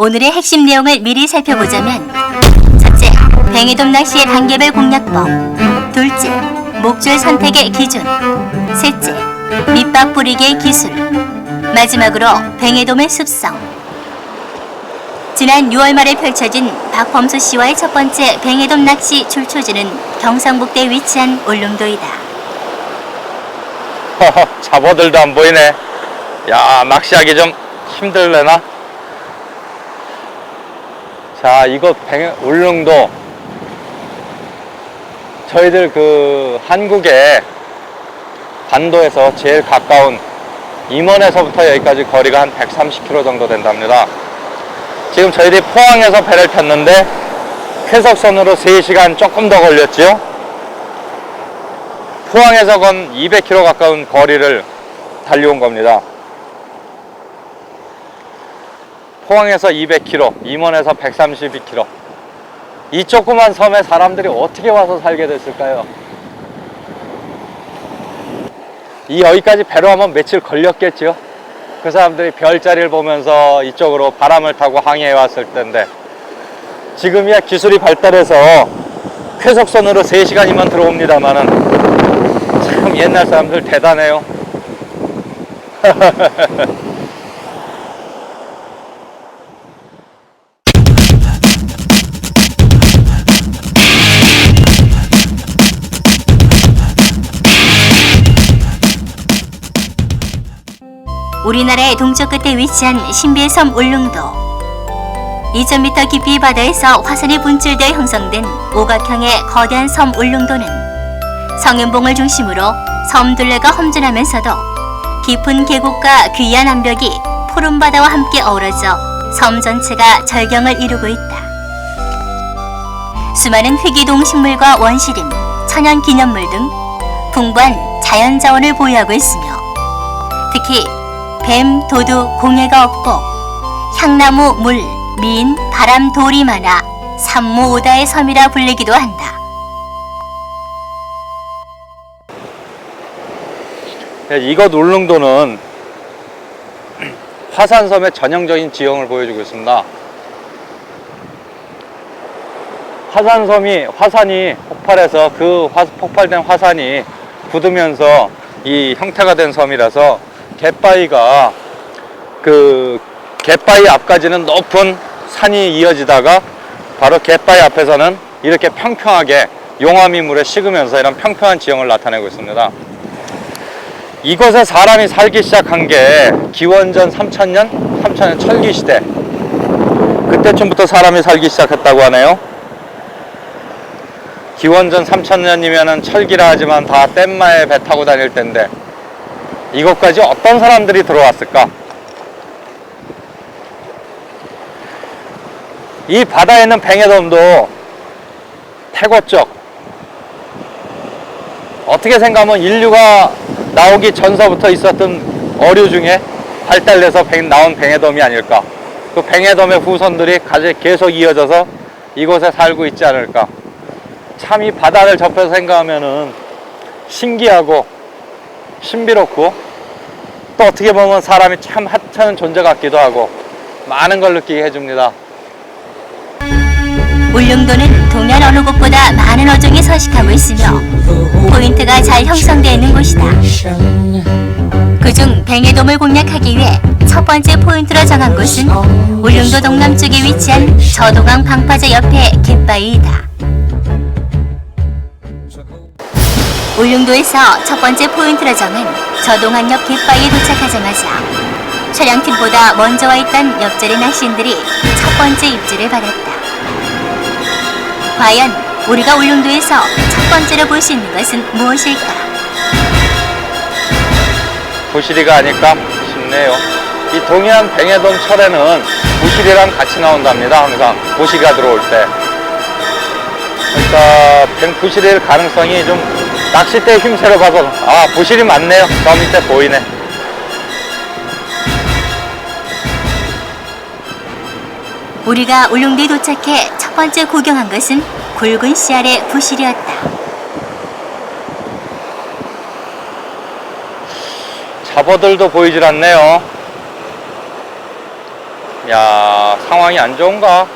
오늘의 핵심 내용을 미리 살펴보자면 첫째, 뱅에돔 낚시의 단계별 공략법. 둘째, 목줄 선택의 기준. 셋째, 밑밥 뿌리기의 기술. 마지막으로 뱅에돔의 습성. 지난 6월 말에 펼쳐진 박범수 씨와의 첫 번째 뱅에돔 낚시 출초지는 경상북도에 위치한 울릉도이다. 잡어들도 안 보이네. 야, 낚시하기 좀 힘들려나? 자, 이곳 울릉도, 저희들 그 한국의 반도에서 제일 가까운 임원에서부터 여기까지 거리가 한 130km 정도 된답니다. 지금 저희들이 포항에서 배를 폈는데 쾌석선으로 3시간 조금 더 걸렸지요. 포항에서 건 200km 가까운 거리를 달려온 겁니다. 포항에서 200km, 임원에서 132km. 이 조그만 섬에 사람들이 어떻게 와서 살게 됐을까요? 여기까지 배로 하면 며칠 걸렸겠죠. 그 사람들이 별자리를 보면서 이쪽으로 바람을 타고 항해해 왔을 텐데, 지금이야 기술이 발달해서 쾌속선으로 3시간이면 들어옵니다만은 참 옛날 사람들 대단해요. 우리나라의 동쪽 끝에 위치한 신비의 섬 울릉도. 2000m 깊이 바다에서 화산이 분출되어 형성된 오각형의 거대한 섬 울릉도는 성현봉을 중심으로 섬 둘레가 험준하면서도 깊은 계곡과 귀한 암벽이 푸른 바다와 함께 어우러져 섬 전체가 절경을 이루고 있다. 수많은 희귀동 식물과 원시림, 천연 기념물 등 풍부한 자연자원을 보유하고 있으며 특히 뱀, 도둑, 공해가 없고 향나무, 물, 민, 바람, 돌이 많아 삼무오다의 섬이라 불리기도 한다. 이곳 울릉도는 화산섬의 전형적인 지형을 보여주고 있습니다. 화산이 폭발해서 그 폭발된 화산이 굳으면서 이 형태가 된 섬이라서 갯바위가 그 갯바위 앞까지는 높은 산이 이어지다가 바로 갯바위 앞에서는 이렇게 평평하게 용암이 물에 식으면서 이런 평평한 지형을 나타내고 있습니다. 이곳에 사람이 살기 시작한 게 기원전 3000년 철기 시대, 그때쯤부터 사람이 살기 시작했다고 하네요. 기원전 3000년이면은 철기라 하지만 다 뗏마에 배 타고 다닐 텐데 이곳까지 어떤 사람들이 들어왔을까? 이 바다에 있는 뱅에돔도 태고 쪽, 어떻게 생각하면 인류가 나오기 전서부터 있었던 어류 중에 발달돼서 나온 뱅에돔이 아닐까. 그 뱅에돔의 후손들이 계속 이어져서 이곳에 살고 있지 않을까. 참 이 바다를 접해서 생각하면은 신기하고 신비롭고 또 어떻게 보면 사람이 참 하찮은 존재 같기도 하고 많은 걸 느끼게 해줍니다. 울릉도는 동해안 어느 곳보다 많은 어종이 서식하고 있으며 포인트가 잘 형성되어 있는 곳이다. 그중 뱅에돔을 공략하기 위해 첫 번째 포인트로 정한 곳은 울릉도 동남쪽에 위치한 저동항 방파제 옆의 갯바위이다. 울릉도에서 첫 번째 포인트로 정한 저동항 옆 갯바위에 도착하자마자 촬영팀보다 먼저 와 있던 옆자리 낚시인들이 첫 번째 입질을 받았다. 과연 우리가 울릉도에서 첫 번째로 볼 수 있는 것은 무엇일까? 부시리가 아닐까 싶네요. 이 동해안 뱅에돔 철에는 부시리랑 같이 나온답니다. 항상 부시리가 들어올 때. 그러니까 부시리일 가능성이 좀 낚싯대 힘새로 봐서 부시리 맞네요. 저 밑에 보이네. 우리가 울릉도에 도착해 첫 번째 구경한 것은 굵은 씨알의 부시리였다. 잡어들도 보이질 않네요. 야, 상황이 안 좋은가?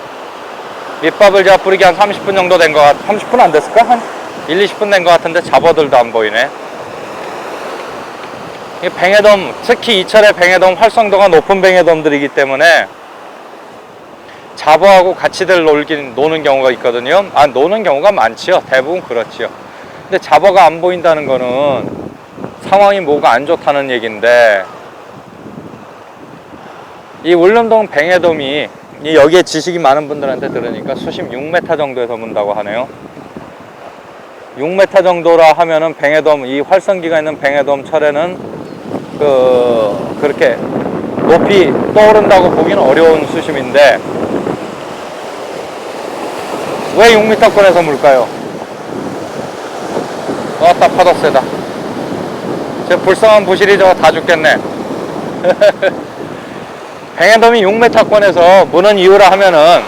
밑밥을 제가 뿌리기 한 30분 정도 된 것 같, 30분 안 됐을까? 한 1, 20분 된 것 같은데 잡어들도 안 보이네. 이 뱅에돔, 특히 이 철의 뱅에돔 활성도가 높은 뱅에돔들이기 때문에 잡어하고 같이들 노는 경우가 있거든요. 아, 노는 경우가 많지요. 대부분 그렇지요. 근데 잡어가 안 보인다는 거는 상황이 뭐가 안 좋다는 얘기인데, 이 울릉동 뱅에돔이 여기에 지식이 많은 분들한테 들으니까 수심 6m 정도에서 문다고 하네요. 6m 정도라 하면은 뱅에돔, 이 활성기가 있는 뱅에돔 철에는 그렇게 높이 떠오른다고 보기는 어려운 수심인데, 왜 6m권에서 물까요? 왔다, 파도 세다. 저 불쌍한 부실이 저거 다 죽겠네. 뱅에돔이 6m권에서 무는 이유라 하면은,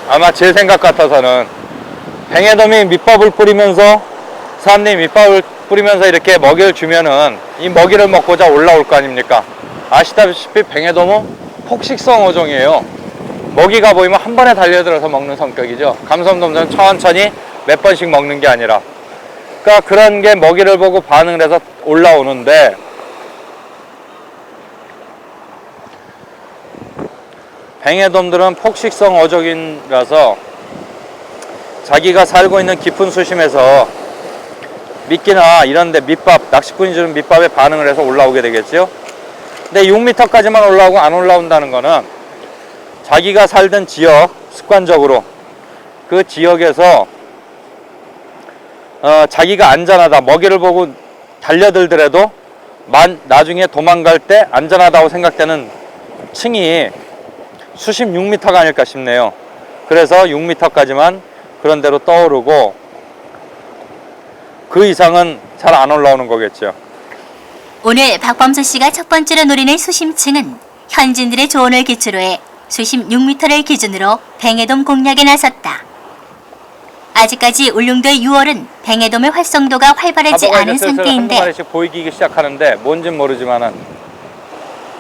아마 제 생각 같아서는 뱅에돔이 밑밥을 뿌리면서, 사람들이 밑밥을 뿌리면서 이렇게 먹이를 주면은 이 먹이를 먹고자 올라올 거 아닙니까? 아시다시피 뱅에돔은 폭식성 어종이에요. 먹이가 보이면 한 번에 달려들어서 먹는 성격이죠. 감성돔은 천천히 몇 번씩 먹는 게 아니라. 그러니까 그런 게 먹이를 보고 반응을 해서 올라오는데, 뱅에돔들은 폭식성 어종이라서 자기가 살고 있는 깊은 수심에서 미끼나 이런데 밑밥, 낚시꾼이 주는 밑밥에 반응을 해서 올라오게 되겠죠. 근데 6m까지만 올라오고 안 올라온다는 거는 자기가 살던 지역, 습관적으로 그 지역에서 자기가 안전하다, 먹이를 보고 달려들더라도 나중에 도망갈 때 안전하다고 생각되는 층이 수심 6m가 아닐까 싶네요. 그래서 6m까지만 그런 대로 떠오르고 그 이상은 잘 안 올라오는 거겠죠. 오늘 박범수 씨가 첫 번째로 노리는 수심층은 현지인들의 조언을 기초로 해 수심 6m를 기준으로 뱅에돔 공략에 나섰다. 아직까지 울릉도의 6월은 뱅에돔의 활성도가 활발하지 않은 상태인데, 한 마리씩 보이기 시작하는데 뭔진 모르지만은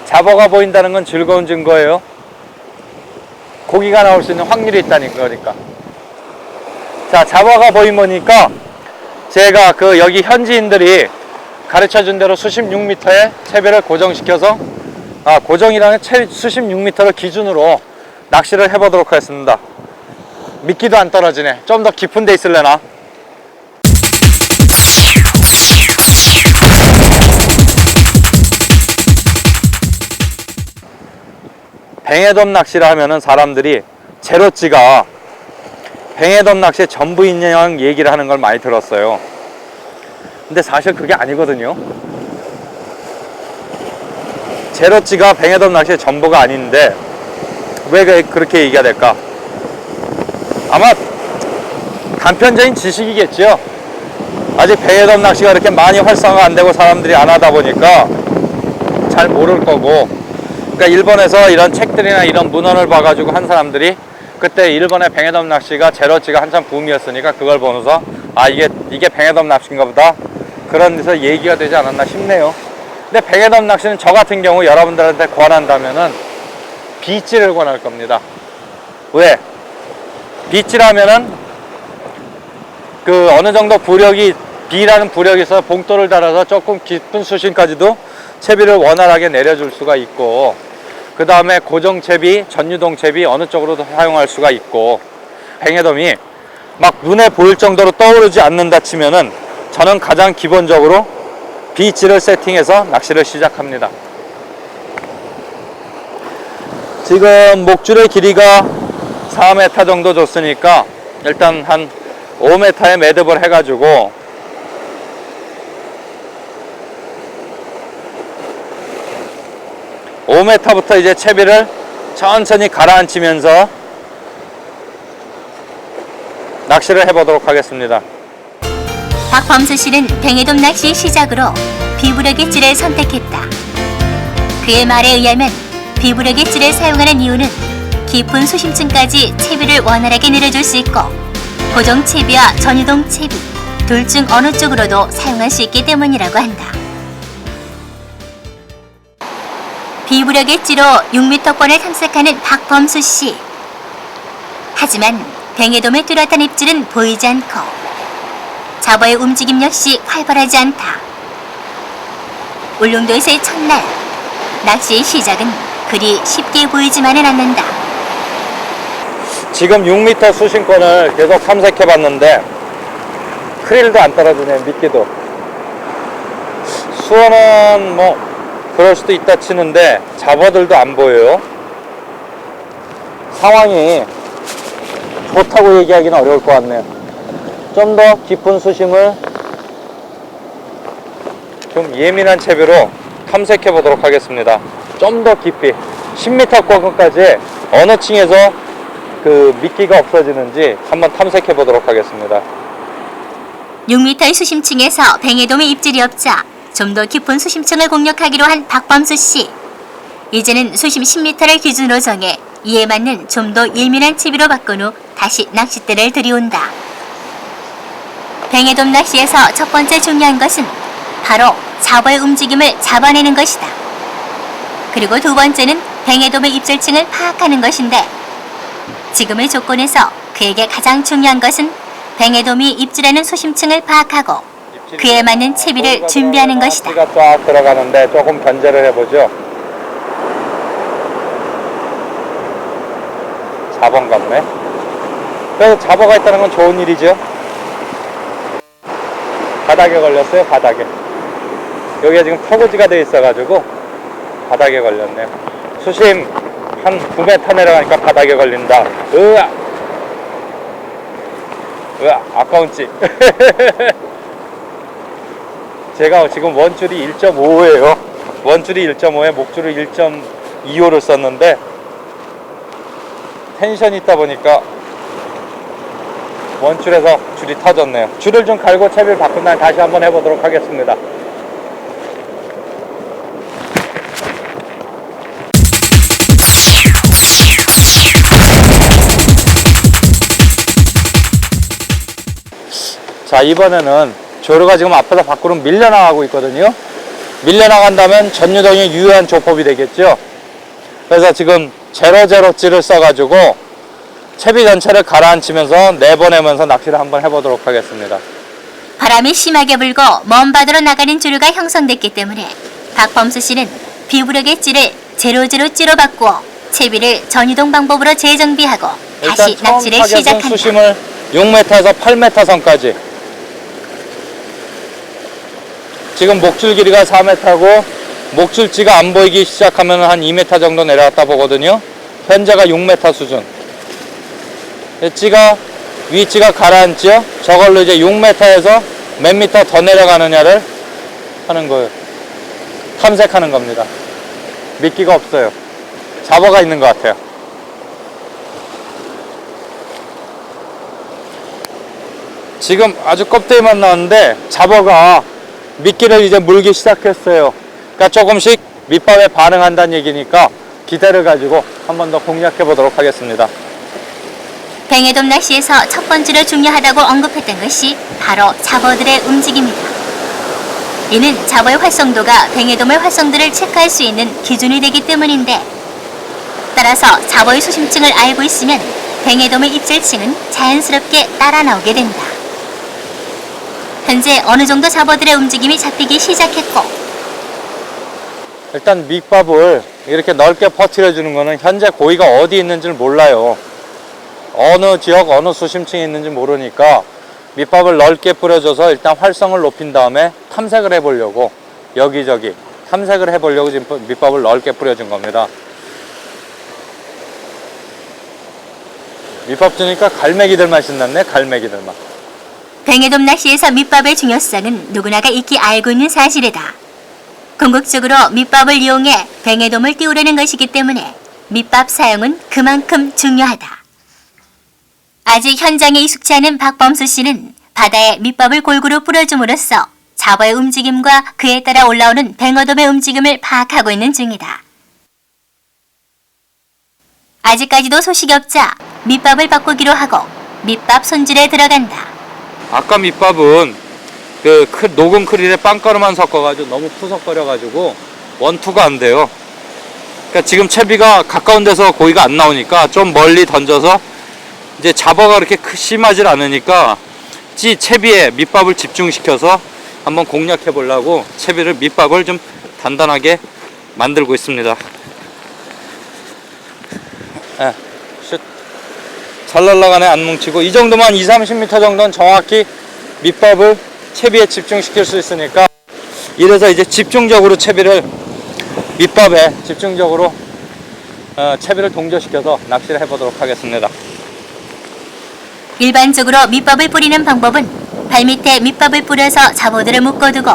잡어가 보인다는 건 즐거운 증거예요. 고기가 나올 수 있는 확률이 있다는 거니까. 자, 잡어가 보이니까 제가 여기 현지인들이 가르쳐 준 대로 수심 6m에 채비를 고정시켜서, 고정이라는 수심 6m를 기준으로 낚시를 해보도록 하겠습니다. 미끼도 안 떨어지네. 좀 더 깊은 데 있을래나? 뱅에돔 낚시를 하면은 사람들이 제로찌가 뱅에돔 낚시의 전부인 양 얘기를 하는 걸 많이 들었어요. 근데 사실 그게 아니거든요. 제로찌가 뱅에돔 낚시의 전부가 아닌데 왜 그렇게 얘기가 될까? 아마 단편적인 지식이겠죠. 아직 뱅에돔 낚시가 그렇게 많이 활성화가 안 되고 사람들이 안 하다 보니까 잘 모를 거고, 그러니까 일본에서 이런 책들이나 이런 문헌을 봐가지고 한 사람들이 그때 일본의 뱅에돔 낚시가 제로찌가 한참 붐이었으니까 그걸 보면서 이게 뱅에돔 낚시인가 보다, 그런 데서 얘기가 되지 않았나 싶네요. 근데 뱅에돔 낚시는 저 같은 경우 여러분들한테 권한다면은 비찌를 권할 겁니다. 왜? 비찌라면은 어느 정도 B라는 부력이 있어서 봉돌을 달아서 조금 깊은 수심까지도 채비를 원활하게 내려줄 수가 있고, 그 다음에 고정채비, 전유동 채비 어느 쪽으로도 사용할 수가 있고, 뱅에돔이 막 눈에 보일 정도로 떠오르지 않는다 치면은 저는 가장 기본적으로 비치를 세팅해서 낚시를 시작합니다. 지금 목줄의 길이가 4m 정도 줬으니까 일단 한 5m에 매듭을 해가지고 부터 이제 채비를 천천히 가라앉히면서 낚시를 해보도록 하겠습니다. 박범수 씨는 뱅에돔 낚시 시작으로 비부력의 찌를 선택했다. 그의 말에 의하면 비부력의 찌를 사용하는 이유는 깊은 수심층까지 채비를 원활하게 내려줄 수 있고, 고정 채비와 전유동 채비 둘 중 어느 쪽으로도 사용할 수 있기 때문이라고 한다. 비부력 엣지로 6m권을 탐색하는 박범수 씨. 하지만 뱅에돔의 뚜렷한 입질은 보이지 않고 잡어의 움직임 역시 활발하지 않다. 울릉도에서의 첫날, 낚시의 시작은 그리 쉽게 보이지만은 않는다. 지금 6m 수심권을 계속 탐색해 봤는데 크릴도 안 떨어지네요. 미끼도. 수어는 뭐 그럴 수도 있다 치는데 잡어들도 안 보여요. 상황이 좋다고 얘기하기는 어려울 것 같네요. 좀 더 깊은 수심을 좀 예민한 채비로 탐색해 보도록 하겠습니다. 좀 더 깊이 10m 과거까지 어느 층에서 그 미끼가 없어지는지 한번 탐색해 보도록 하겠습니다. 6m의 수심층에서 뱅에돔의 입질이 없자 좀 더 깊은 수심층을 공략하기로 한 박범수 씨. 이제는 수심 10m를 기준으로 정해 이에 맞는 좀 더 예민한 채비로 바꾼 후 다시 낚싯대를 들이온다. 뱅에돔 낚시에서 첫 번째 중요한 것은 바로 잡어의 움직임을 잡아내는 것이다. 그리고 두 번째는 뱅에돔의 입질층을 파악하는 것인데 지금의 조건에서 그에게 가장 중요한 것은 뱅에돔이 입질하는 수심층을 파악하고 그에 맞는 채비를 준비하는 것이다. 가 쫙 들어가는데 조금 견제를 해보죠. 4번 같네. 그래서 잡어가 있다는 건 좋은 일이죠. 바닥에 걸렸어요. 바닥에. 여기가 지금 터구지가 돼 있어가지고 바닥에 걸렸네요. 수심 한 9m 내려가니까 바닥에 걸린다. 으아 아까운지. 제가 지금 원줄이 1.5예요. 원줄이 1.5에 목줄을 1.25를 썼는데 텐션이 있다 보니까 원줄에서 줄이 터졌네요. 줄을 좀 갈고 채비를 바꾼 다음에 다시 한번 해보도록 하겠습니다. 자, 이번에는 조류가 지금 앞에서 밖으로 밀려나가고 있거든요. 밀려나간다면 전유동이 유효한 조법이 되겠죠. 그래서 지금 007을 써가지고 채비 전체를 가라앉히면서 내보내면서 낚시를 한번 해보도록 하겠습니다. 바람이 심하게 불고 먼 바다로 나가는 조류가 형성됐기 때문에 박범수 씨는 비부력 엣지를 007로 바꾸어 채비를 전이동 방법으로 재정비하고 다시 낚시를 시작한다. 수심을 6m에서 8m 선까지. 지금 목줄 길이가 4m고 목줄지가 안 보이기 시작하면 한 2m 정도 내려갔다 보거든요. 현재가 6m 수준. 위치가 가라앉죠. 저걸로 이제 6m에서 몇 미터 더 내려가느냐를 하는 거예요. 탐색하는 겁니다. 미끼가 없어요. 잡어가 있는 것 같아요. 지금 아주 껍데기만 나왔는데 잡어가 미끼를 이제 물기 시작했어요. 그러니까 조금씩 밑밥에 반응한다는 얘기니까 기다려가지고 한 번 더 공략해 보도록 하겠습니다. 뱅에돔 낚시에서 첫 번째로 중요하다고 언급했던 것이 바로 잡어들의 움직임이다. 이는 잡어의 활성도가 뱅에돔의 활성도를 체크할 수 있는 기준이 되기 때문인데 따라서 잡어의 수심층을 알고 있으면 뱅에돔의 입질층은 자연스럽게 따라 나오게 된다. 현재 어느 정도 잡어들의 움직임이 잡히기 시작했고 일단 밑밥을 이렇게 넓게 퍼뜨려 주는 거는 현재 고기가 어디 있는지를 몰라요. 어느 지역 어느 수심층에 있는지 모르니까 밑밥을 넓게 뿌려줘서 일단 활성을 높인 다음에 탐색을 해보려고 여기저기 탐색을 해보려고 지금 밑밥을 넓게 뿌려준 겁니다. 밑밥 주니까 갈매기들만 신났네. 갈매기들만. 뱅에돔 낚시에서 밑밥의 중요성은 누구나가 익히 알고 있는 사실이다. 궁극적으로 밑밥을 이용해 뱅에돔을 띄우려는 것이기 때문에 밑밥 사용은 그만큼 중요하다. 아직 현장에 익숙치 않은 박범수 씨는 바다에 밑밥을 골고루 뿌려줌으로써 잡어의 움직임과 그에 따라 올라오는 뱅어돔의 움직임을 파악하고 있는 중이다. 아직까지도 소식이 없자 밑밥을 바꾸기로 하고 밑밥 손질에 들어간다. 아까 밑밥은 그 녹은 크릴에 빵가루만 섞어가지고 너무 푸석거려가지고 원투가 안 돼요. 그러니까 지금 채비가 가까운 데서 고기가 안 나오니까 좀 멀리 던져서 이제 잡어가 그렇게 심하질 않으니까 채비에 밑밥을 집중시켜서 한번 공략해 보려고 채비를 밑밥을 좀 단단하게 만들고 있습니다. 네, 슛. 잘 날아가네. 안 뭉치고 이 정도만 20-30m 정도는 정확히 밑밥을 채비에 집중시킬 수 있으니까, 이래서 이제 집중적으로 채비를 밑밥에 집중적으로 채비를 동조시켜서 낚시를 해보도록 하겠습니다. 일반적으로 밑밥을 뿌리는 방법은 발밑에 밑밥을 뿌려서 잡어들을 묶어두고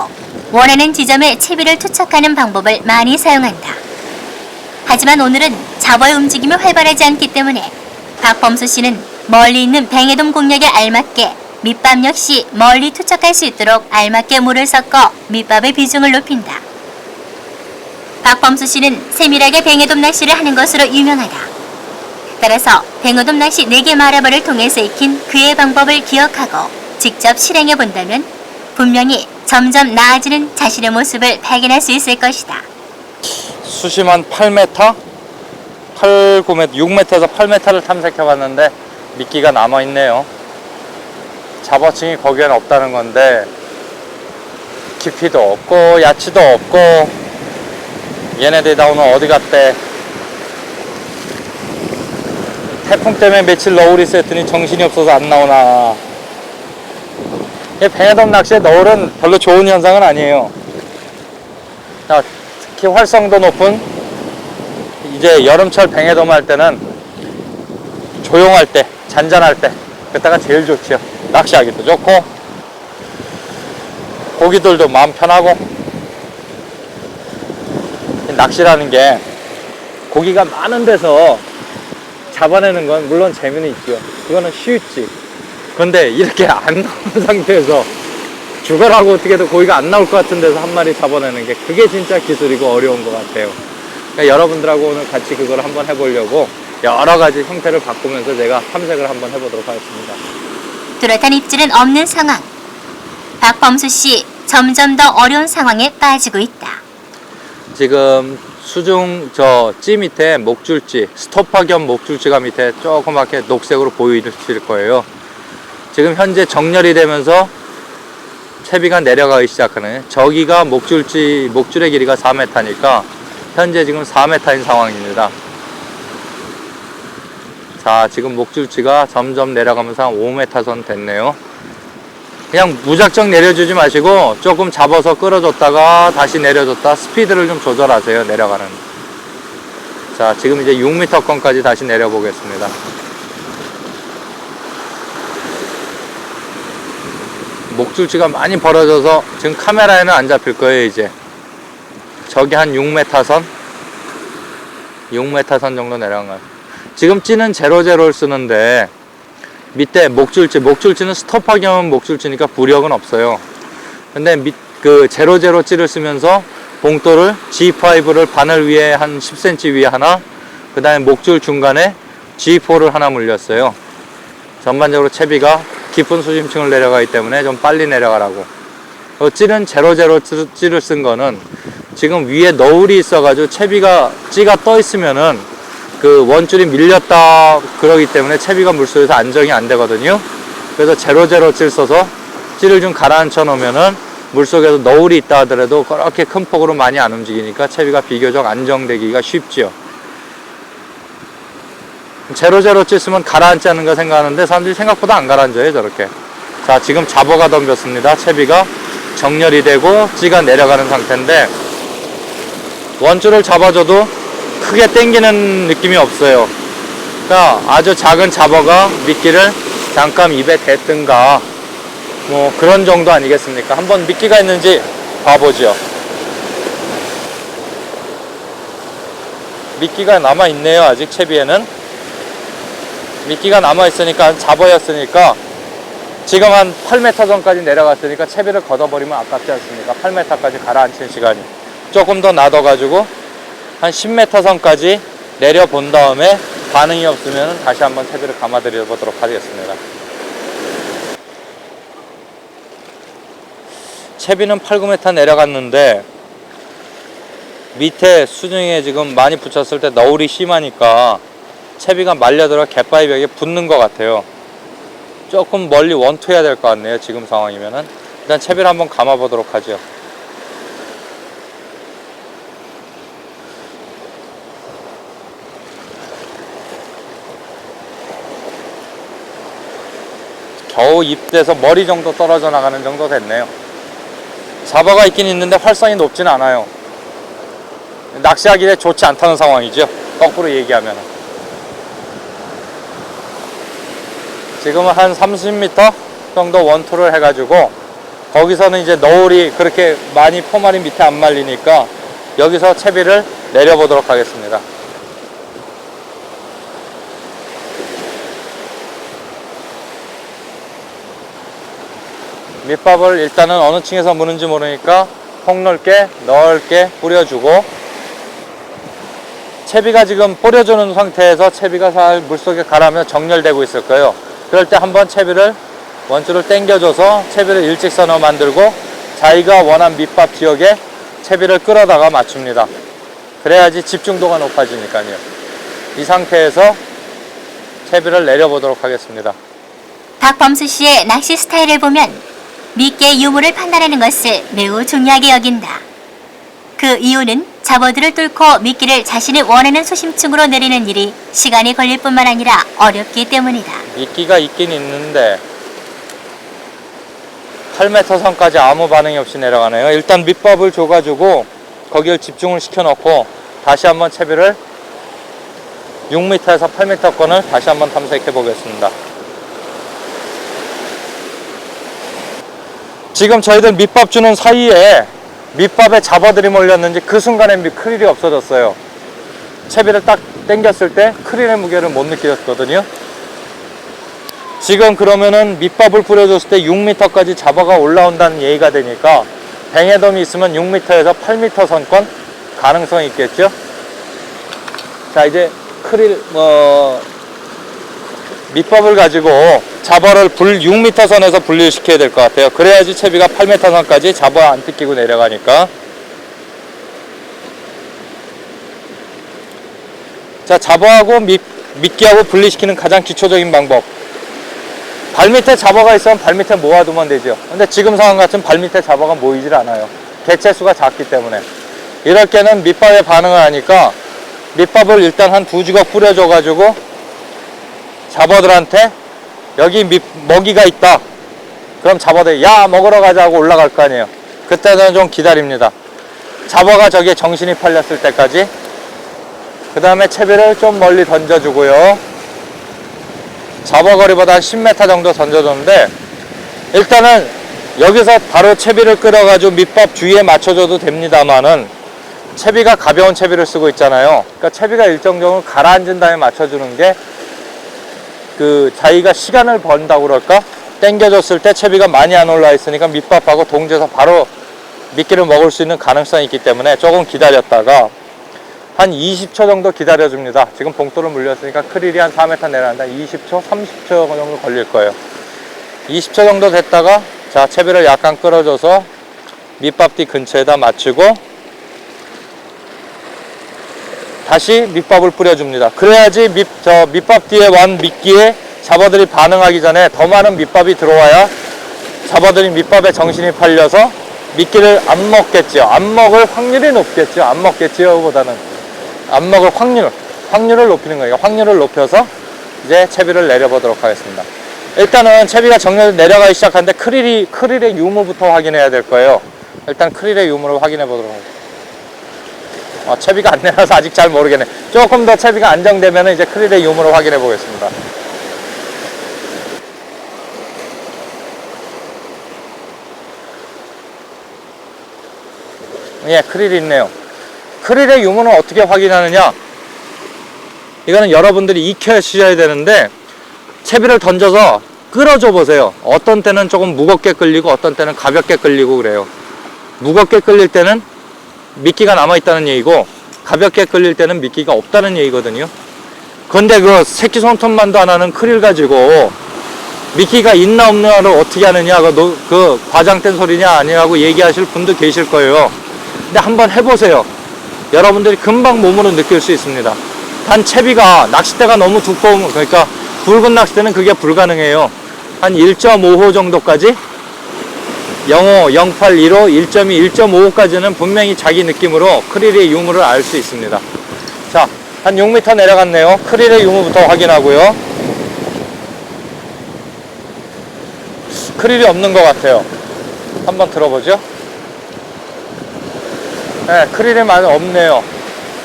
원하는 지점에 채비를 투척하는 방법을 많이 사용한다. 하지만 오늘은 잡어의 움직임이 활발하지 않기 때문에 박범수 씨는 멀리 있는 뱅에돔 공략에 알맞게 밑밥 역시 멀리 투척할 수 있도록 알맞게 물을 섞어 밑밥의 비중을 높인다. 박범수 씨는 세밀하게 뱅에돔 낚시를 하는 것으로 유명하다. 따라서 뱅에돔 낚시 4개 마라바를 통해서 익힌 그의 방법을 기억하고 직접 실행해 본다면 분명히 점점 나아지는 자신의 모습을 발견할 수 있을 것이다. 수심 한 8m? 9m, 6m에서 8m를 탐색해 봤는데 미끼가 남아있네요. 잡어층이 거기엔 없다는 건데 깊이도 없고 야치도 없고, 얘네들이 다 오늘 어디 갔대? 태풍 때문에 며칠 너울이 있었더니 정신이 없어서 안 나오나. 뱅에돔 낚시의 너울은 별로 좋은 현상은 아니에요. 특히 활성도 높은 이제 여름철 뱅에돔 할 때는 조용할 때, 잔잔할 때 그때가 제일 좋죠. 낚시하기도 좋고 고기들도 마음 편하고. 낚시라는 게 고기가 많은 데서 잡아내는 건 물론 재미는 있죠. 그거는 쉽지. 근데 이렇게 안 나오는 상태에서 죽어라고 어떻게든 고기가 안 나올 것 같은 데서 한 마리 잡아내는 게, 그게 진짜 기술이고 어려운 것 같아요. 그러니까 여러분들하고 오늘 같이 그걸 한번 해보려고 여러 가지 형태를 바꾸면서 제가 탐색을 한번 해보도록 하겠습니다. 뚜렷한 입질은 없는 상황. 박범수 씨 점점 더 어려운 상황에 빠지고 있다. 지금 수중 찌 밑에 목줄지, 스토파 겸 목줄지가 밑에 조그맣게 녹색으로 보이실 거예요. 지금 현재 정렬이 되면서 채비가 내려가기 시작하네. 저기가 목줄의 길이가 4m니까 현재 지금 4m인 상황입니다. 자, 지금 목줄지가 점점 내려가면서 한 5m 선 됐네요. 그냥 무작정 내려주지 마시고 조금 잡아서 끌어줬다가 다시 내려줬다, 스피드를 좀 조절하세요. 내려가는. 자, 지금 이제 6m권까지 다시 내려보겠습니다. 목줄치가 많이 벌어져서 지금 카메라에는 안 잡힐 거예요. 이제 저기 한 6m 선 6m 선 정도 내려간 거예요. 지금 찌는 제로제로를 쓰는데 밑에 목줄치는 스토파 겸 목줄치니까 부력은 없어요. 근데 그 제로제로 찌를 쓰면서 봉돌을 G5를 바늘 위에 한 10cm 위에 하나, 그 다음에 목줄 중간에 G4를 하나 물렸어요. 전반적으로 채비가 깊은 수심층을 내려가기 때문에 좀 빨리 내려가라고. 찌는 제로제로 찌를 쓴 거는 지금 위에 너울이 있어가지고 찌가 떠 있으면은 그 원줄이 밀렸다 그러기 때문에 채비가 물속에서 안정이 안 되거든요. 그래서 제로제로 찌를 써서 찌를 좀 가라앉혀 놓으면은 물속에서 너울이 있다 하더라도 그렇게 큰 폭으로 많이 안 움직이니까 채비가 비교적 안정되기가 쉽죠. 제로제로 찌 쓰면 가라앉지 않는가 생각하는데 사람들이 생각보다 안 가라앉아요, 저렇게. 자, 지금 잡어가 덤볐습니다. 채비가 정렬이 되고 찌가 내려가는 상태인데 원줄을 잡아줘도 크게 당기는 느낌이 없어요. 그러니까 아주 작은 잡어가 미끼를 잠깐 입에 댔든가 뭐 그런 정도 아니겠습니까? 한번 미끼가 있는지 봐보죠. 미끼가 남아있네요. 아직 채비에는 미끼가 남아있으니까 잡어였으니까 지금 한 8m 전까지 내려갔으니까 채비를 걷어버리면 아깝지 않습니까? 8m까지 가라앉힌 시간이 조금 더 놔둬가지고 한 10m 선까지 내려본 다음에 반응이 없으면 다시 한번 채비를 감아드려 보도록 하겠습니다. 채비는 8, 9m 내려갔는데 밑에 수중에 지금 많이 붙였을 때 너울이 심하니까 채비가 말려들어 갯바위 벽에 붙는 것 같아요. 조금 멀리 원투해야 될 것 같네요. 지금 상황이면은 일단 채비를 한번 감아 보도록 하죠. 겨우 입대서 머리 정도 떨어져 나가는 정도 됐네요. 잡어가 있긴 있는데 활성이 높진 않아요. 낚시하기에 좋지 않다는 상황이죠. 거꾸로 얘기하면. 지금은 한 30m 정도 원투를 해가지고 거기서는 이제 너울이 그렇게 많이 포말이 밑에 안 말리니까 여기서 채비를 내려보도록 하겠습니다. 밑밥을 일단은 어느 층에서 무는지 모르니까 폭넓게 넓게 뿌려주고, 채비가 지금 뿌려주는 상태에서 채비가 잘 물속에 가라앉으면 정렬되고 있을 거예요. 그럴 때 한번 채비를 원줄을 당겨줘서 채비를 일직선으로 만들고 자기가 원한 밑밥 지역에 채비를 끌어다가 맞춥니다. 그래야지 집중도가 높아지니까요. 이 상태에서 채비를 내려보도록 하겠습니다. 박범수 씨의 낚시 스타일을 보면 미끼의 유무를 판단하는 것을 매우 중요하게 여긴다. 그 이유는 잡어들을 뚫고 미끼를 자신이 원하는 수심층으로 내리는 일이 시간이 걸릴 뿐만 아니라 어렵기 때문이다. 미끼가 있긴 있는데 8m 선까지 아무 반응이 없이 내려가네요. 일단 밑밥을 줘가지고 거기를 집중을 시켜놓고 다시 한번 채비를 6m에서 8m권을 다시 한번 탐색해 보겠습니다. 지금 저희들 밑밥 주는 사이에 밑밥에 잡어들이 몰렸는지 그 순간에 크릴이 없어졌어요. 채비를 딱 당겼을 때 크릴의 무게를 못 느꼈거든요. 지금 그러면은 밑밥을 뿌려줬을 때 6m까지 잡어가 올라온다는 얘기가 되니까 뱅에돔이 있으면 6m에서 8m 선권 가능성이 있겠죠. 자, 이제 크릴 밑밥을 가지고 잡어를 6m 선에서 분리시켜야 될 것 같아요. 그래야지 채비가 8m 선까지 잡어 안 뜯기고 내려가니까. 자, 잡어하고 미끼하고 분리시키는 가장 기초적인 방법. 발밑에 잡어가 있으면 발밑에 모아두면 되죠. 근데 지금 상황 같은 발밑에 잡어가 모이질 않아요. 개체수가 작기 때문에. 이럴 때는 밑밥에 반응을 하니까 밑밥을 일단 한 2주걱 뿌려줘가지고 잡어들한테 여기 먹이가 있다. 그럼 잡어들이 야 먹으러 가자고 올라갈 거 아니에요. 그때는 좀 기다립니다. 잡어가 저기에 정신이 팔렸을 때까지. 그 다음에 채비를 좀 멀리 던져주고요. 잡어거리보다 한 10m 정도 던져줬는데 일단은 여기서 바로 채비를 끌어가지고 밑밥 주위에 맞춰줘도 됩니다만은 채비가 가벼운 채비를 쓰고 있잖아요. 그러니까 채비가 일정 정도 가라앉은 다음에 맞춰주는 게 자기가 시간을 번다고 그럴까? 당겨줬을 때 채비가 많이 안 올라 있으니까 밑밥하고 동지에서 바로 미끼를 먹을 수 있는 가능성이 있기 때문에 조금 기다렸다가 한 20초 정도 기다려줍니다. 지금 봉돌을 물렸으니까 크릴이 한 4m 내려간다. 20초, 30초 정도 걸릴 거예요. 20초 정도 됐다가 자, 채비를 약간 끌어줘서 밑밥뒤 근처에다 맞추고 다시 밑밥을 뿌려줍니다. 그래야지 밑밥 뒤에 완 미끼에 잡어들이 반응하기 전에 더 많은 밑밥이 들어와야 잡어들이 밑밥에 정신이 팔려서 미끼를 안 먹겠죠. 안 먹을 확률이 높겠죠. 안 먹겠지요 보다는 안 먹을 확률을 높이는 거예요. 확률을 높여서 이제 채비를 내려보도록 하겠습니다. 일단은 채비가 정렬 내려가기 시작하는데 크릴의 유무부터 확인해야 될 거예요. 일단 크릴의 유무를 확인해 보도록 하겠습니다. 채비가 안 내려서 아직 잘 모르겠네. 조금 더 채비가 안정되면 이제 크릴의 유무를 확인해 보겠습니다. 예, 크릴이 있네요. 크릴의 유무는 어떻게 확인하느냐? 이거는 여러분들이 익혀주셔야 되는데 채비를 던져서 끌어줘 보세요. 어떤 때는 조금 무겁게 끌리고 어떤 때는 가볍게 끌리고 그래요. 무겁게 끌릴 때는 미끼가 남아있다는 얘기고 가볍게 끌릴 때는 미끼가 없다는 얘기거든요. 근데 그 새끼 손톱만도 안 하는 크릴 가지고 미끼가 있나 없나를 어떻게 하느냐, 그 과장된 소리냐 아니라고 얘기하실 분도 계실 거예요. 근데 한번 해보세요. 여러분들이 금방 몸으로 느낄 수 있습니다. 단 채비가 낚싯대가 너무 두꺼우면, 그러니까 굵은 낚싯대는 그게 불가능해요. 한 1.5호 정도까지 0.5, 0.8, 1호, 1.2, 1.5호까지는 분명히 자기 느낌으로 크릴의 유무를 알 수 있습니다. 자, 한 6m 내려갔네요. 크릴의 유무부터 확인하고요. 크릴이 없는 것 같아요. 한번 들어보죠. 네, 크릴이 많이 없네요.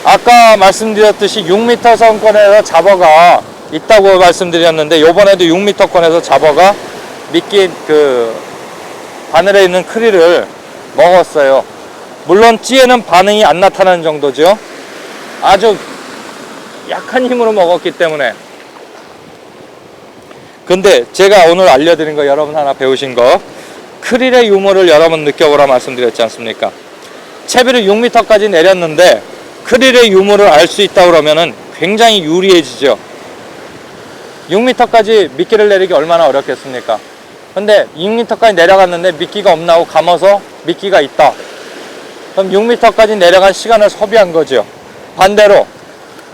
아까 말씀드렸듯이 6m 선권에서 잡어가 있다고 말씀드렸는데, 요번에도 6m권에서 잡어가 미끼 바늘에 있는 크릴을 먹었어요. 물론 찌에는 반응이 안 나타나는 정도죠. 아주 약한 힘으로 먹었기 때문에. 근데 제가 오늘 알려드린 거, 여러분 하나 배우신 거, 크릴의 유무를 여러분 느껴보라 말씀드렸지 않습니까? 채비를 6m까지 내렸는데 크릴의 유무를 알 수 있다 그러면은 굉장히 유리해지죠. 6m까지 미끼를 내리기 얼마나 어렵겠습니까? 근데 6m까지 내려갔는데 미끼가 없나고 감아서 미끼가 있다. 그럼 6m까지 내려간 시간을 소비한 거죠. 반대로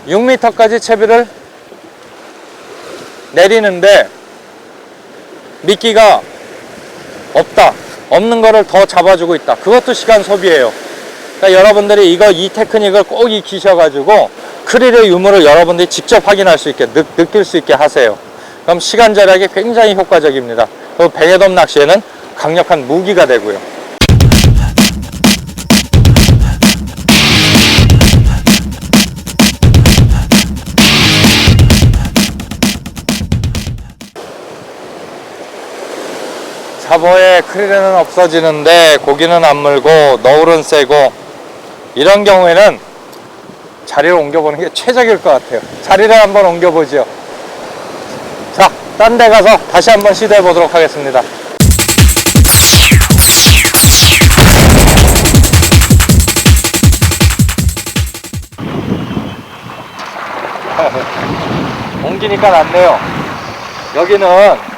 6m까지 채비를 내리는데 미끼가 없다. 없는 거를 더 잡아주고 있다. 그것도 시간 소비예요. 그러니까 여러분들이 이 테크닉을 꼭 익히셔가지고 크릴의 유무를 여러분들이 직접 확인할 수 있게, 느낄 수 있게 하세요. 그럼 시간 절약에 굉장히 효과적입니다. 그리고 뱅에돔 낚시에는 강력한 무기가 되고요. 잡어에 크릴은 없어지는데 고기는 안 물고 너울은 세고, 이런 경우에는 자리를 옮겨보는 게 최적일 것 같아요. 자리를 한번 옮겨보죠. 자, 딴 데 가서 다시 한번 시도해 보도록 하겠습니다. 옮기니까 낫네요. 여기는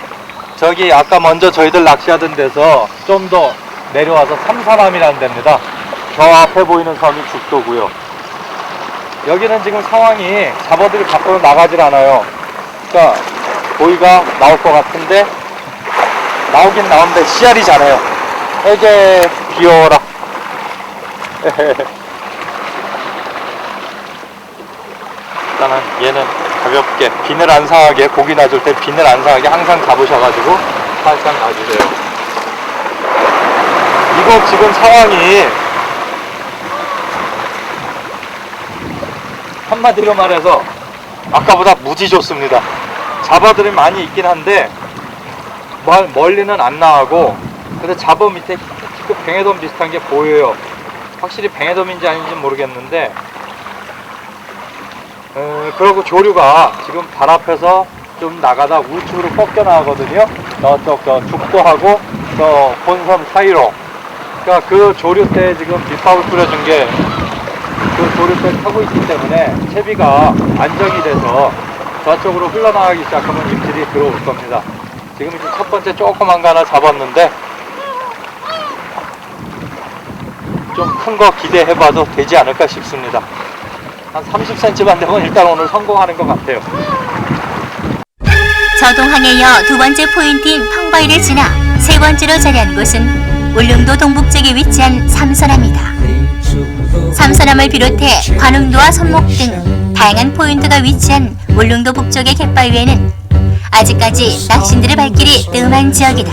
저기 아까 먼저 저희들 낚시하던 데서 좀 더 내려와서 삼사람이라는 데입니다. 저 앞에 보이는 섬이 죽도고요. 여기는 지금 상황이 잡어들이 밖으로 나가질 않아요. 그러니까 고기가 나올 것 같은데 나오긴 나오는데 씨알이 자네요. 이제 비워라. 일단은 얘는 가볍게 비늘 안 상하게, 고기 놔줄 때 비늘 안 상하게 항상 잡으셔가지고 살짝 놔주세요. 이거 지금 상황이 한마디로 말해서 아까보다 무지 좋습니다. 잡어들이 많이 있긴 한데 멀리는 안 나가고, 근데 잡어 밑에 뱅에돔 비슷한 게 보여요. 확실히 뱅에돔인지 아닌지 모르겠는데, 그리고 조류가 지금 발 앞에서 좀 나가다 우측으로 꺾여 나가거든요. 저쪽 죽도하고 저 본섬 사이로. 그러니까 그 조류대에 지금 밑밥을 뿌려준 게 그 조류대를 타고 있기 때문에 채비가 안정이 돼서 저쪽으로 흘러나가기 시작하면 입질이 들어올 겁니다. 지금 이제 첫 번째 조그만 거 하나 잡았는데 좀 큰 거 기대해봐도 되지 않을까 싶습니다. 한 30cm만 되면 일단 오늘 성공하는 것 같아요. 저동항에 이어 두 번째 포인트인 펑바이를 지나 세 번째로 자리한 곳은 울릉도 동북쪽에 위치한 삼선암이다. 삼선암을 비롯해 관음도와 손목 등 다양한 포인트가 위치한 울릉도 북쪽의 갯바위에는 아직까지 낚신들의 발길이 뜸한 지역이다.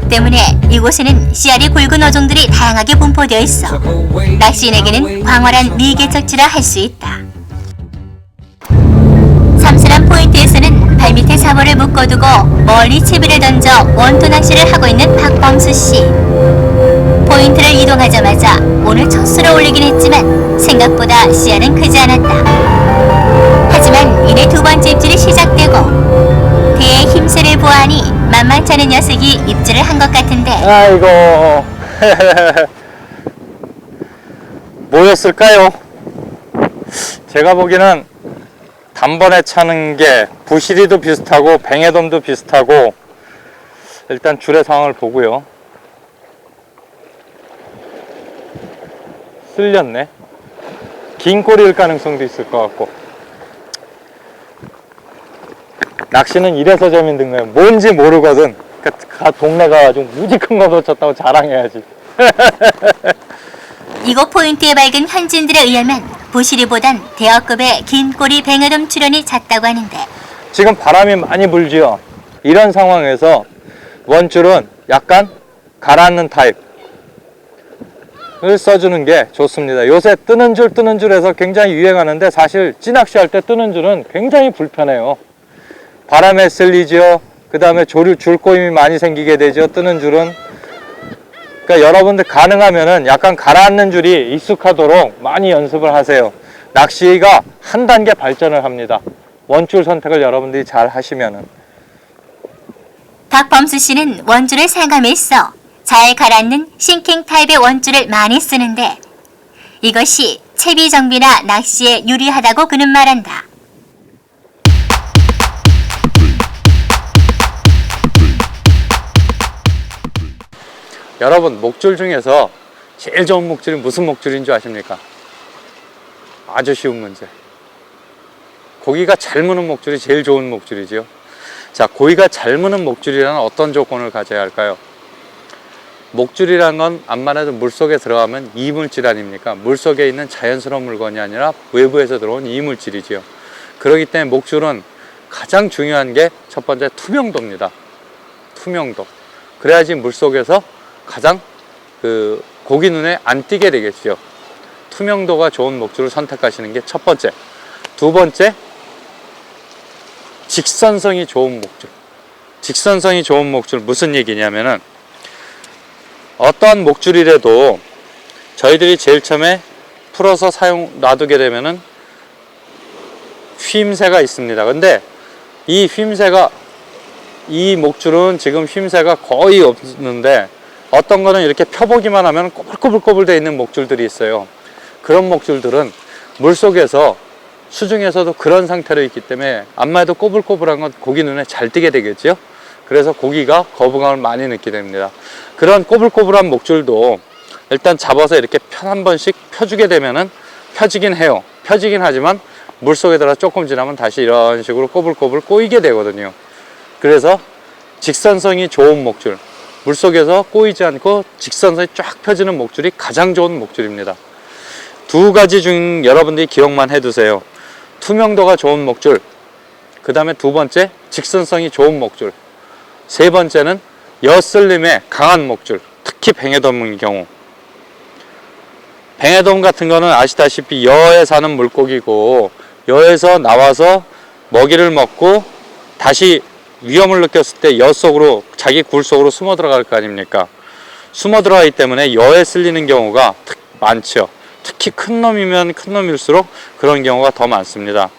때문에 이곳에는 씨알이 굵은 어종들이 다양하게 분포되어 있어 낚시인에게는 광활한 미개척지라 할 수 있다. 삼선암 포인트에서는 발밑에 사보를 묶어두고 멀리 채비를 던져 원투 낚시를 하고 있는 박범수 씨. 포인트를 이동하자마자 오늘 첫 수를 올리긴 했지만 생각보다 씨알은 크지 않았다. 하지만 이내 두 번째 입질이 시작되고 대의 힘세를 보아하니 만만치 않은 녀석이 입질을 한 것 같은데, 아이고. 뭐였을까요? 제가 보기에는 단번에 차는 게 부시리도 비슷하고 뱅에돔도 비슷하고, 일단 줄의 상황을 보고요. 쓸렸네. 긴 꼬리일 가능성도 있을 것 같고. 낚시는 이래서 재밌는 거예요. 뭔지 모르거든. 그러니까 동네 가가지고 무지 큰 거 놓쳤다고 자랑해야지. 이곳 포인트에 밝은 현지인들에 의하면 부시리보단 대여급의 긴 꼬리 뱅에돔 출현이 잦다고 하는데 지금 바람이 많이 불지요. 이런 상황에서 원줄은 약간 가라앉는 타입을 써주는 게 좋습니다. 요새 뜨는 줄 해서 굉장히 유행하는데 사실 찌낚시 할 때 뜨는 줄은 굉장히 불편해요. 바람에 쓸리죠. 그 다음에 줄꼬임이 많이 생기게 되죠. 뜨는 줄은. 그러니까 여러분들 가능하면은 약간 가라앉는 줄이 익숙하도록 많이 연습을 하세요. 낚시가 한 단계 발전을 합니다. 원줄 선택을 여러분들이 잘 하시면은. 박범수 씨는 원줄을 사용함에 있어 잘 가라앉는 싱킹 타입의 원줄을 많이 쓰는데 이것이 채비 정비나 낚시에 유리하다고 그는 말한다. 여러분, 목줄 중에서 제일 좋은 목줄이 무슨 목줄인 줄 아십니까? 아주 쉬운 문제. 고기가 잘 무는 목줄이 제일 좋은 목줄이죠. 자, 고기가 잘 무는 목줄이라는 어떤 조건을 가져야 할까요? 목줄이란 건 암만 해도 물속에 들어가면 이물질 아닙니까? 물속에 있는 자연스러운 물건이 아니라 외부에서 들어온 이물질이지요. 그렇기 때문에 목줄은 가장 중요한 게 첫 번째 투명도입니다. 투명도. 그래야지 물속에서 가장 고기 눈에 안 띄게 되겠죠. 투명도가 좋은 목줄을 선택하시는 게 첫 번째. 두 번째, 직선성이 좋은 목줄. 직선성이 좋은 목줄 무슨 얘기냐면은 어떠한 목줄이라도 저희들이 제일 처음에 풀어서 놔두게 되면은 휘임새가 있습니다. 근데 이 목줄은 지금 휘임새가 거의 없는데 어떤 거는 이렇게 펴보기만 하면 꼬불꼬불 되어 있는 목줄들이 있어요. 그런 목줄들은 물속에서 수중에서도 그런 상태로 있기 때문에 암만 해도 꼬불꼬불한 건 고기 눈에 잘 띄게 되겠죠. 그래서 고기가 거부감을 많이 느끼게 됩니다. 그런 꼬불꼬불한 목줄도 일단 잡아서 이렇게 한 번씩 펴주게 되면은 펴지긴 해요. 펴지긴 하지만 물속에 들어 조금 지나면 다시 이런 식으로 꼬불꼬불 꼬이게 되거든요. 그래서 직선성이 좋은 목줄, 물속에서 꼬이지 않고 직선성이 쫙 펴지는 목줄이 가장 좋은 목줄입니다. 두 가지 중 여러분들이 기억만 해두세요. 투명도가 좋은 목줄, 그 다음에 두 번째 직선성이 좋은 목줄, 세 번째는 여슬림의 강한 목줄, 특히 뱅에돔의 경우. 뱅에돔 같은 거는 아시다시피 여에 사는 물고기고 여에서 나와서 먹이를 먹고 다시 위험을 느꼈을 때 여 속으로, 자기 굴 속으로 숨어 들어갈 거 아닙니까? 숨어 들어가기 때문에 여에 쓸리는 경우가 많죠. 특히 큰 놈이면 큰 놈일수록 그런 경우가 더 많습니다.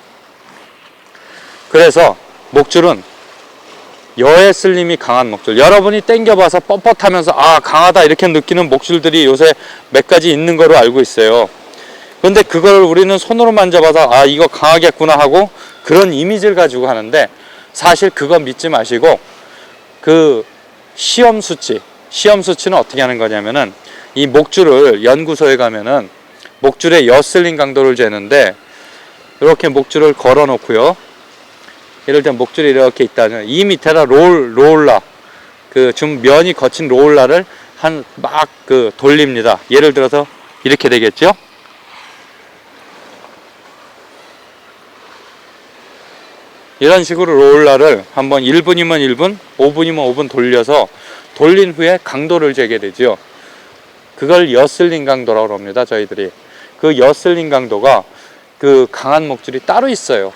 그래서 목줄은 여에 쓸림이 강한 목줄, 여러분이 당겨봐서 뻣뻣하면서 아 강하다 이렇게 느끼는 목줄들이 요새 몇 가지 있는 거로 알고 있어요. 그런데 그걸 우리는 손으로 만져봐서 아 이거 강하겠구나 하고 그런 이미지를 가지고 하는데 사실 그거 믿지 마시고 그 시험 수치는 어떻게 하는 거냐면은 이 목줄을 연구소에 가면은 목줄의 여슬림 강도를 재는데 이렇게 목줄을 걸어 놓고요. 예를 들면 목줄이 이렇게 있다면 이 밑에다 롤라 좀 면이 거친 롤라를 막 돌립니다. 예를 들어서 이렇게 되겠죠. 이런 식으로 롤라를 한번 1분이면 1분, 5분이면 5분 돌려서 돌린 후에 강도를 재게 되죠. 그걸 여슬림 강도라고 합니다. 저희들이 그 여슬림 강도가 그 강한 목줄이 따로 있어요.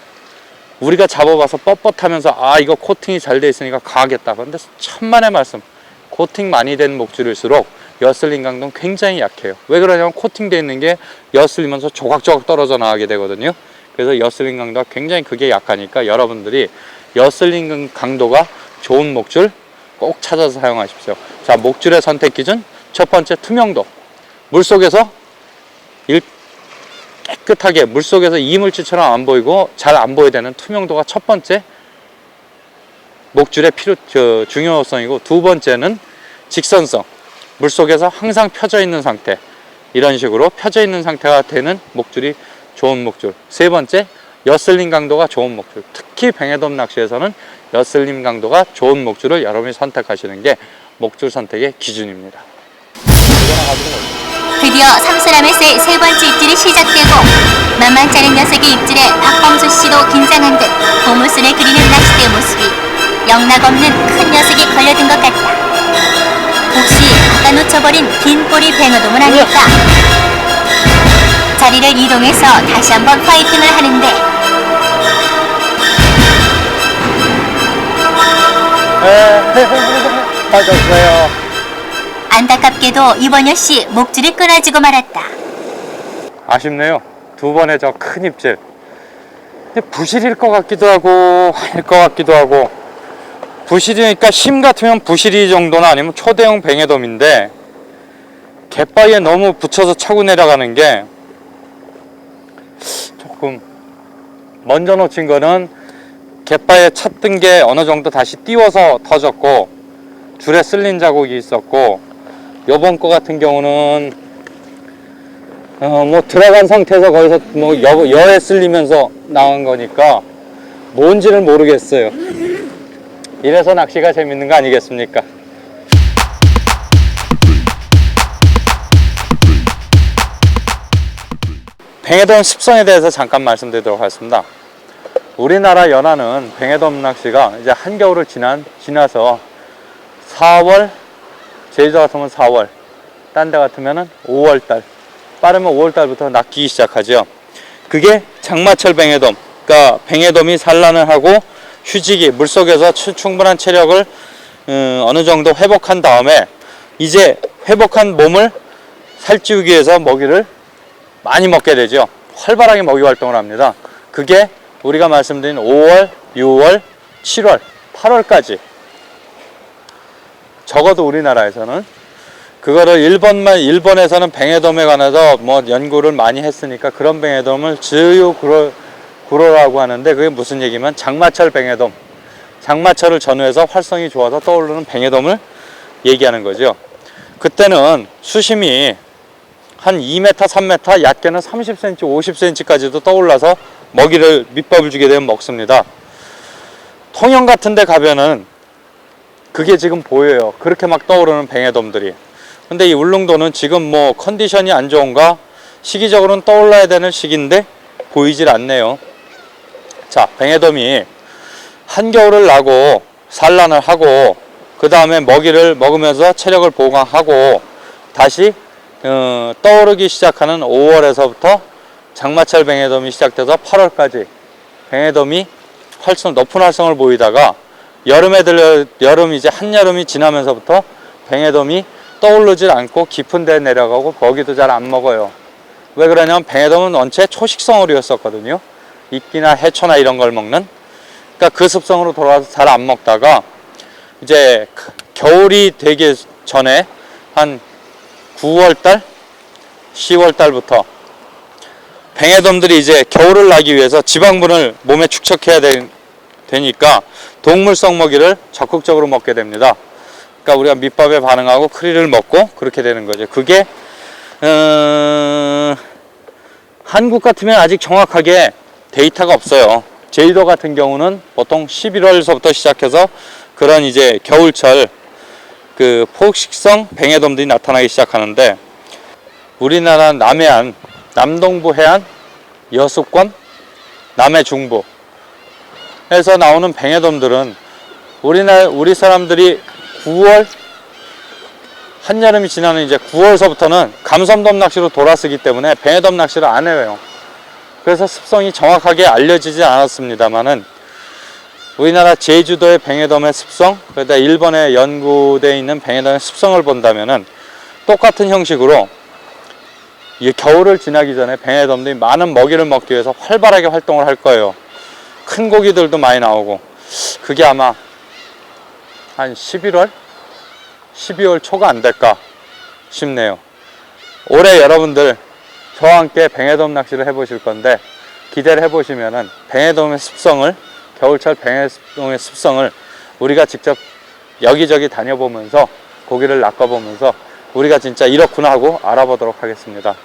우리가 잡아봐서 뻣뻣하면서 아 이거 코팅이 잘 돼 있으니까 강하겠다. 그런데 천만의 말씀, 코팅 많이 된 목줄일수록 여슬림 강도는 굉장히 약해요. 왜 그러냐면 코팅되어 있는 게 여슬리면서 조각조각 떨어져 나가게 되거든요. 그래서 여슬림 강도가 굉장히 그게 약하니까 여러분들이 여슬림 강도가 좋은 목줄 꼭 찾아서 사용하십시오. 자, 목줄의 선택 기준 첫 번째 투명도. 물속에서 깨끗하게 물속에서 이물질처럼 안 보이고 잘 안 보여야 되는 투명도가 첫 번째 목줄의 중요성이고, 두 번째는 직선성. 물속에서 항상 펴져 있는 상태, 이런 식으로 펴져 있는 상태가 되는 목줄이 좋은 목줄. 세 번째, 엿슬림 강도가 좋은 목줄. 특히 뱅에돔 낚시에서는 엿슬림 강도가 좋은 목줄을 여러분이 선택하시는 게 목줄 선택의 기준입니다. 드디어 삼수라메스의 세 번째 입질이 시작되고 만만치 않은 녀석의 입질에 박범수 씨도 긴장한 듯 고무선을 그리는 낚싯대 모습이 영락없는 큰 녀석이 걸려든 것 같다. 혹시 아까 놓쳐버린 긴 꼬리 뱅어돔은 아닐까? 자리를 이동해서 다시 한번 파이팅을 하는데 빠졌어요. 안타깝게도 이번 역시 목줄이 끊어지고 말았다. 아쉽네요. 두 번의 저 큰 입질. 근데 부실일 것 같기도 하고 아닐 것 같기도 하고. 부실이니까 힘 같으면 부실이 정도는 아니면 초대형 뱅에돔인데 갯바위에 너무 붙여서 차고 내려가는 게 조금 먼저 놓친 거는 갯바위에 찼던 게 어느 정도 다시 띄워서 터졌고 줄에 쓸린 자국이 있었고 요번 거 같은 경우는 뭐 들어간 상태에서 거기서 뭐 여에 쓸리면서 나온 거니까 뭔지를 모르겠어요. 이래서 낚시가 재밌는 거 아니겠습니까? 뱅에돔 습성에 대해서 잠깐 말씀드리도록 하겠습니다. 우리나라 연안은 뱅에돔 낚시가 이제 한겨울을 지나서 4월, 제주도 같으면 4월, 딴 데 같으면 5월달, 빠르면 5월달부터 낚이기 시작하죠. 그게 장마철 뱅에돔, 그러니까 뱅에돔이 산란을 하고 휴지기, 물속에서 충분한 체력을 어느 정도 회복한 다음에 이제 회복한 몸을 살찌우기 위해서 먹이를 많이 먹게 되죠. 활발하게 먹이 활동을 합니다. 그게 우리가 말씀드린 5월, 6월, 7월, 8월까지. 적어도 우리나라에서는 그거를 일본에서는 뱅에돔에 관해서 뭐 연구를 많이 했으니까 그런 뱅에돔을 즈유구로라고 하는데 그게 무슨 얘기면 장마철 뱅에돔, 장마철을 전후해서 활성이 좋아서 떠오르는 뱅에돔을 얘기하는 거죠. 그때는 수심이 한 2m, 3m, 얕게는 30cm, 50cm까지도 떠올라서 먹이를 밑밥을 주게 되면 먹습니다. 통영 같은 데 가면은 그게 지금 보여요. 그렇게 막 떠오르는 뱅에돔들이. 근데 이 울릉도는 지금 뭐 컨디션이 안 좋은가? 시기적으로는 떠올라야 되는 시기인데 보이질 않네요. 자, 뱅에돔이 한겨울을 나고 산란을 하고 그 다음에 먹이를 먹으면서 체력을 보강하고 다시 떠오르기 시작하는 5월에서부터 장마철 뱅에돔이 시작돼서 8월까지 뱅에돔이 높은 활성을 보이다가 여름 이제 한여름이 지나면서부터 뱅에돔이 떠오르질 않고 깊은 데 내려가고 먹이도 잘 안 먹어요. 왜 그러냐면 뱅에돔은 원체 초식성어류였었거든요. 이끼나 해초나 이런 걸 먹는. 그러니까 그 습성으로 돌아와서 잘 안 먹다가 이제 겨울이 되기 전에 한 9월달, 10월달부터 뱅에돔들이 이제 겨울을 나기 위해서 지방분을 몸에 축적해야 되니까 동물성 먹이를 적극적으로 먹게 됩니다. 그러니까 우리가 밑밥에 반응하고 크리를 먹고 그렇게 되는 거죠. 그게 한국 같으면 아직 정확하게 데이터가 없어요. 제주도 같은 경우는 보통 11월서부터 시작해서 그런 이제 겨울철 그 포식성 뱅에돔들이 나타나기 시작하는데 우리나라 남해안, 남동부 해안, 여수권, 남해 중부 에서 나오는 뱅에돔들은 우리 사람들이 9월 한여름이 지나는 이제 9월서부터는 감섬돔 낚시로 돌아서기 때문에 뱅에돔 낚시를 안 해요. 그래서 습성이 정확하게 알려지지 않았습니다만은 우리나라 제주도의 뱅에돔의 습성, 그러다 일본에 연구되어 있는 뱅에돔의 습성을 본다면은 똑같은 형식으로 이 겨울을 지나기 전에 뱅에돔들이 많은 먹이를 먹기 위해서 활발하게 활동을 할 거예요. 큰 고기들도 많이 나오고 그게 아마 한 11월? 12월 초가 안 될까 싶네요. 올해 여러분들 저와 함께 뱅에돔 낚시를 해보실 건데 기대를 해보시면은 뱅에돔의 습성을 겨울철 뱅에돔의 습성을 우리가 직접 여기저기 다녀보면서 고기를 낚아보면서 우리가 진짜 이렇구나 하고 알아보도록 하겠습니다.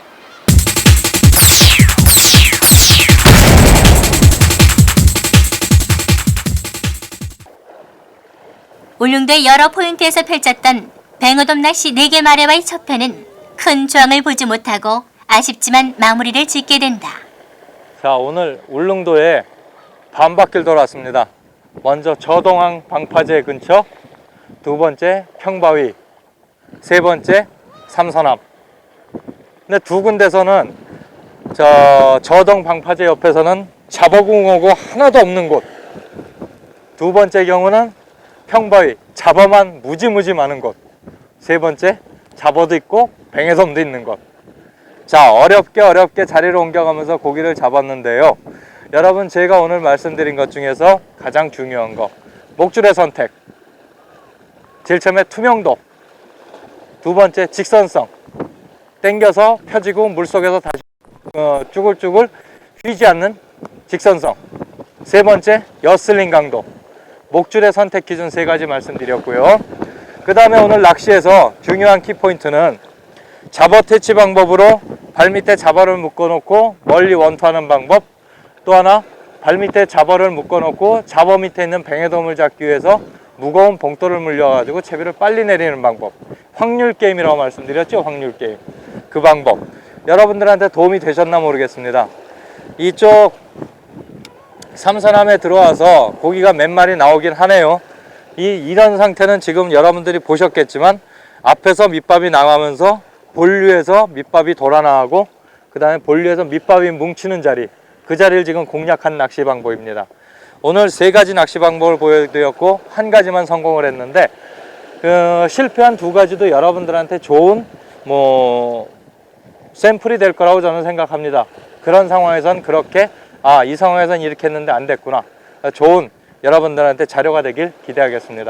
울릉도의 여러 포인트에서 펼쳤던 뱅어돔 낚시 4개 마레와의 첫 편은 큰 조항을 보지 못하고 아쉽지만 마무리를 짓게 된다. 자, 오늘 울릉도에 반바퀴를 돌았습니다. 먼저 저동항 방파제 근처, 두 번째 평바위, 세 번째 삼선암. 근데 두 군데서는 저동 방파제 옆에서는 잡어궁어고 하나도 없는 곳, 두 번째 경우는 평바위, 잡어만 무지무지 많은 곳, 세 번째 잡어도 있고 뱅에돔도 있는 곳. 자, 어렵게 자리를 옮겨가면서 고기를 잡았는데요. 여러분, 제가 오늘 말씀드린 것 중에서 가장 중요한 거, 목줄의 선택, 제일 처음에 투명도, 두 번째 직선성, 당겨서 펴지고 물속에서 다시 쭈글쭈글 휘지 않는 직선성, 세 번째 여슬링 강도, 목줄의 선택 기준 3가지 말씀드렸고요. 그 다음에 오늘 낚시에서 중요한 키포인트는 잡어 퇴치 방법으로 발밑에 잡어를 묶어놓고 멀리 원투하는 방법, 또 하나 발밑에 잡어를 묶어놓고 잡어 밑에 있는 뱅에돔을 잡기 위해서 무거운 봉돌을 물려가지고 채비를 빨리 내리는 방법, 확률 게임이라고 말씀드렸죠. 확률 게임. 그 방법 여러분들한테 도움이 되셨나 모르겠습니다. 이쪽 삼선함에 들어와서 고기가 몇 마리 나오긴 하네요. 이런 상태는 지금 여러분들이 보셨겠지만 앞에서 밑밥이 나가면서 본류에서 밑밥이 돌아 나가고 그 다음에 본류에서 밑밥이 뭉치는 자리, 그 자리를 지금 공략한 낚시 방법입니다. 오늘 3가지 낚시 방법을 보여드렸고 1가지만 성공을 했는데 실패한 2가지도 여러분들한테 좋은 샘플이 될 거라고 저는 생각합니다. 그런 상황에선 그렇게 이 상황에선 이렇게 했는데 안 됐구나, 좋은 여러분들한테 자료가 되길 기대하겠습니다.